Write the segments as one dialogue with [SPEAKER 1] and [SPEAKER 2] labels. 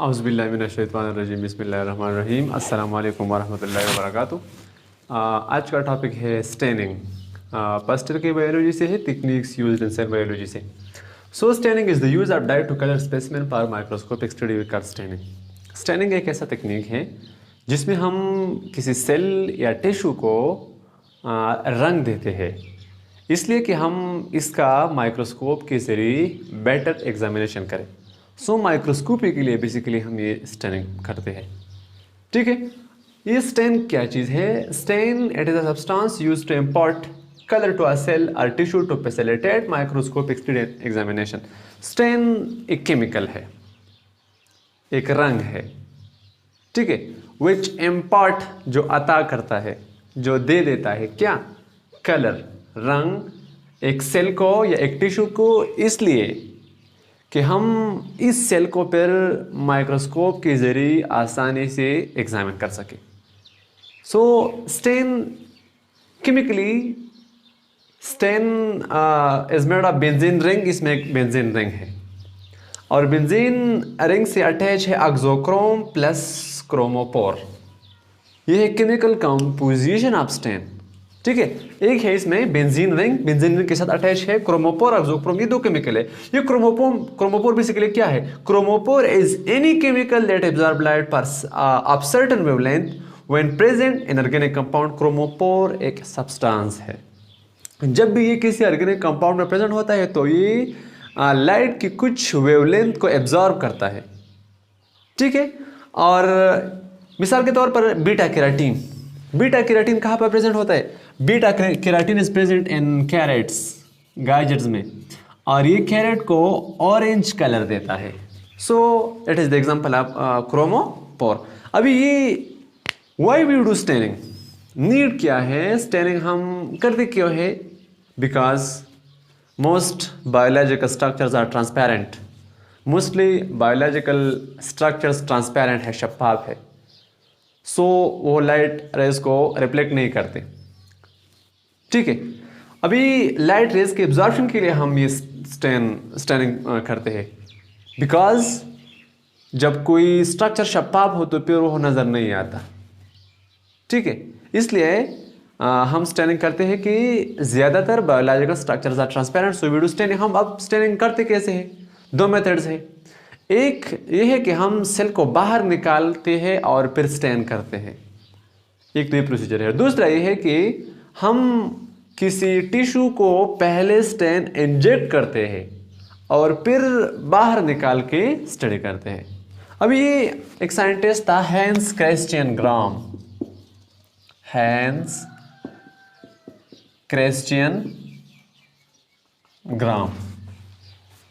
[SPEAKER 1] औज़ुबिल्लाहिमिनश्शैतानिर्रजीम बिस्मिल्लाहिर्रहमानिर्रहीम अस्सलामु अलैकुम वरहमतुल्लाहि वबरकातुहू। आज का टॉपिक है स्टेनिंग। पस्टर की बायोलॉजी से है, techniques used in cell biology से। So staining is the use of dye to colour specimen for microscopic study we call staining. Staining एक ऐसा टेक्निक है जिसमें हम किसी सेल या टिश्यू को रंग देते हैं, इसलिए कि हम इसका माइक्रोस्कोप के ज़रिए बेटर एग्जामिनेशन करें। सो माइक्रोस्कोपी के लिए बेसिकली हम ये स्टेनिंग करते हैं। ठीक है, ये स्टेन क्या चीज़ है? Stain it is a substance used to import colour to a cell और tissue to facilitate microscopic study examination. Stain एक केमिकल है, एक रंग है, ठीक है, विच इम्पोर्ट जो अता करता है, जो दे देता है क्या? कलर, रंग एक सेल को या एक टिश्यू को, इसलिए कि हम इस सेल को फिर माइक्रोस्कोप के ज़रिए आसानी से एग्जामिन कर सकें। So stain chemically stain is made of benzene ring. इसमें एक बेंजीन रिंग है और बेंजीन रिंग से अटैच है ऑक्सोक्रोम प्लस क्रोमोपोर। यह है केमिकल कंपोजिशन ऑफ स्टेन। ठीक है, एक है इसमें बेंजीन रिंग के साथ अटैच है क्रोमोपोर, ऑक्सोक्रोम, ये दो केमिकल है। ये क्रोमोपोर बेसिकली क्या है? Chromophore is any chemical that absorb light of certain wavelength when present in organic compound. Chromophore एक सब्सटेंस है। जब भी ये किसी ऑर्गेनिक कंपाउंड में प्रेजेंट होता है तो ये लाइट की कुछ वेवलेंथ को एब्जॉर्ब करता है। ठीक है, और मिसाल के तौर पर बीटा केराटिन कहाँ पर प्रेजेंट होता है? Beta keratin is present in carrots, गाजर्स में, और ये कैरेट को ऑरेंज कलर देता है। So it is the example of chromophore. अभी ये why we do staining, need क्या है? स्टेनिंग हम करते क्यों है? Because most biological structures are transparent. Mostly biological structures transparent है, शफाफ है। सो वो लाइट रेज को रिफ्लेक्ट नहीं करते। ठीक है, अभी लाइट रेज के एब्जॉर्प्शन के लिए हम ये स्टेनिंग करते हैं। बिकॉज जब कोई स्ट्रक्चर शफाफ हो तो फिर वो नज़र नहीं आता। ठीक है, इसलिए हम स्टेनिंग करते हैं कि ज़्यादातर biological structures are transparent, so we do staining. हम अब स्टेनिंग करते कैसे हैं? दो मेथड्स है। एक ये है कि हम सेल को बाहर निकालते हैं और फिर स्टेन करते हैं, एक तो ये प्रोसीजर है। दूसरा ये है कि हम किसी टिश्यू को पहले स्टेन इंजेक्ट करते हैं और फिर बाहर निकाल के स्टडी करते हैं। अभी ये एक साइंटिस्ट था, हैंस क्रिस्टियन ग्राम।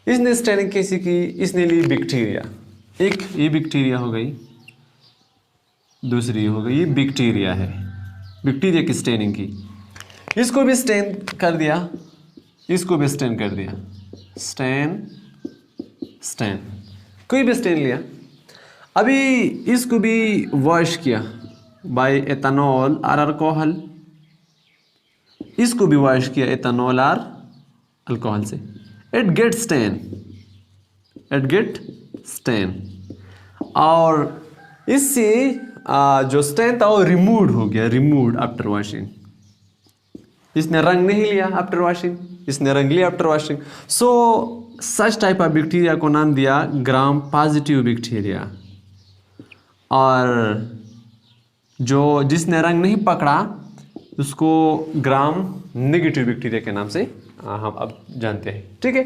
[SPEAKER 1] इसने स्टेनिंग कैसी की? इसने ली बैक्टीरिया, एक ये बैक्टीरिया हो गई, दूसरी हो गई ये बैक्टीरिया है, बैक्टीरिया की स्टेनिंग की। इसको भी स्टेन कर दिया, इसको भी स्टेन कर दिया, स्टेन कोई भी स्टेन लिया। अभी इसको भी वॉश किया बाय एथेनॉल और अल्कोहल, इसको भी वॉश किया एथेनॉल और अल्कोहल से। इट गेट स्टेन और इससे जो स्टेन था वो रिमूव्ड आफ्टर वॉशिंग। इसने रंग नहीं लिया आफ्टर वॉशिंग, इसने रंग लिया after washing. So such type of bacteria को नाम दिया ग्राम पॉजिटिव बैक्टीरिया, और जो जिसने रंग नहीं पकड़ा उसको ग्राम नेगेटिव बैक्टीरिया के नाम से हम अब जानते हैं। ठीक है,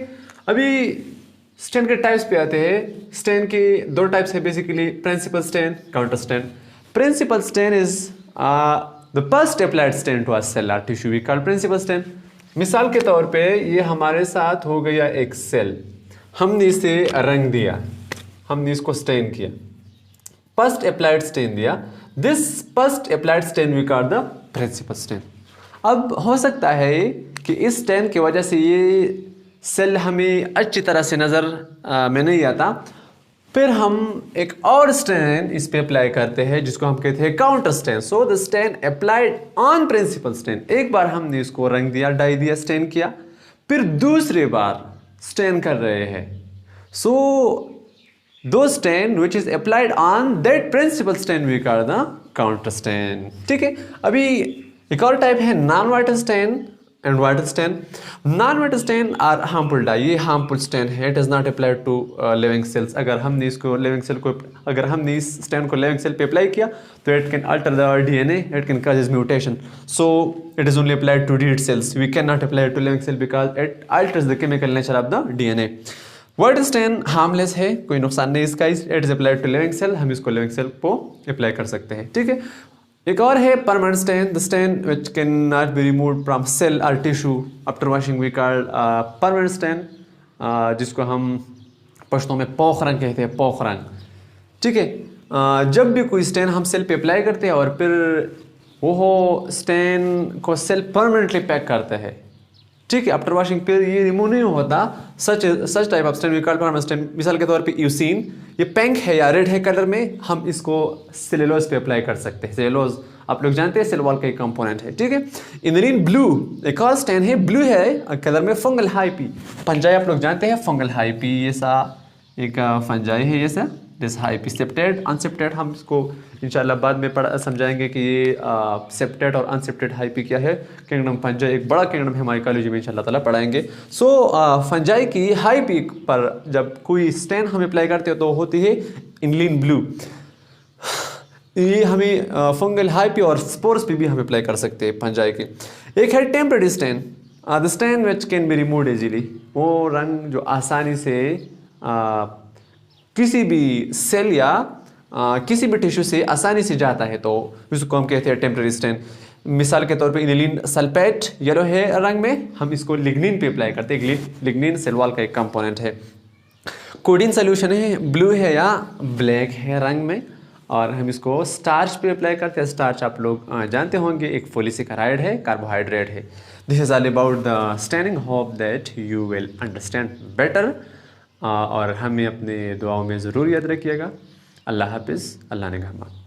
[SPEAKER 1] अभी स्टेन के टाइप्स पे आते हैं। स्टेन के दो टाइप्स है basically, principal stain, counter stain. Principal stain is the first applied stain to a cell और tissue, we call principal stain. मिसाल के तौर पे ये हमारे साथ हो गया एक सेल, हमने इसे रंग दिया, हमने इसको स्टेन किया, फर्स्ट अप्लाइड स्टेन दिया। This first applied stain we call the principal stain. अब हो सकता है कि इस स्टेन की वजह से ये सेल हमें अच्छी तरह से नज़र में नहीं आता, फिर हम एक और स्टेन इस पे अप्लाई करते हैं जिसको हम कहते हैं counter stain. So the stain applied on principal stain. एक बार हमने इसको रंग दिया, डाई दिया, स्टेन किया, फिर दूसरी बार स्टेन कर रहे हैं। सो दो stain which is applied on that principal stain we call the counter stain. ठीक है, अभी एक और टाइप है non vital stain and vital stain. Non vital stain are harmful dye, ये हार्मफुल स्टेन है, it is not applied to living cells. अगर हमने इसको लिविंग सेल को, अगर हमने इस स्टेन को लिविंग सेल पे अप्लाई किया तो it can alter the DNA, it can cause mutation, so it is only applied to dead cells, we can not apply to living cell because it alters the chemical nature of the DNA. Vital stain harmless है, कोई नुकसान नहीं इसका, it is applied to living cell, हम इसको living cell को apply कर सकते हैं। ठीक है, एक और है permanent stain, the stain which can not be removed from cell और tissue after washing, we called permanent stain, जिसको हम पश्तो में पोख रंग कहते हैं, पोख रंग। ठीक है, जब भी कोई स्टेन हम सेल पे अप्लाई करते हैं और फिर वो स्टेन को सेल परमानेंटली पैक करता है, ठीक है, आफ्टर वॉशिंग फिर ये रिमूव नहीं होता, such type of stain we call permanent stain. मिसाल के तौर पे यूसीन, ये पिंक है या रेड है कलर में, हम इसको सेलुलोज पे अप्लाई कर सकते हैं। सेलुलोज आप लोग जानते हैं सेल वॉल का एक कंपोनेंट है। ठीक है, इनलिन ब्लू एक और स्टेन है, ब्लू है कलर में, फंगल हाइपी, फंजाई आप लोग जानते हैं, फंगल हाइपी ये सा एक फंजाई है, ये सा दिस हाइपी सेप्टेड अनसेप्टेड, हम इसको इंशाल्लाह बाद में समझाएंगे कि ये सेप्टेड और अनसेप्टेड हाइपी क्या है। किंगडम फंजाई एक बड़ा किंगडम है, हमारी कॉलेज में इंशाल्लाह ताला पढ़ाएंगे। सो फंजाई की हाइपी पर जब कोई स्टेन हम अप्लाई करते हो तो होती है इनलिन ब्लू, ये हमें फंगल हाइपी और स्पोर्स पे भी हम अप्लाई कर सकते हैं फंजाई के। एक है temporary stain, the stain which can be removed easily, वो रंग जो आसानी से किसी भी सेल या किसी भी टिश्यू से आसानी से जाता है, तो उसको हम कहते हैं टेम्परेरी स्टेन। मिसाल के तौर पे इनिलीन सल्फेट येलो है रंग में, हम इसको लिग्निन पे अप्लाई करते हैं, लिग्निन सेल वॉल का एक कंपोनेंट है। कोडिन सोल्यूशन है, ब्लू है या ब्लैक है रंग में, और हम इसको स्टार्च पे अप्लाई करते हैं। स्टार्च आप लोग जानते होंगे एक पॉलीसेकेराइड है, कार्बोहाइड्रेट है। This is all about the staining, hope that you will understand better, और हमें अपने दुआओं में ज़रूर याद रखिएगा। अल्लाह हाफिज़, अल्लाह निगहबान।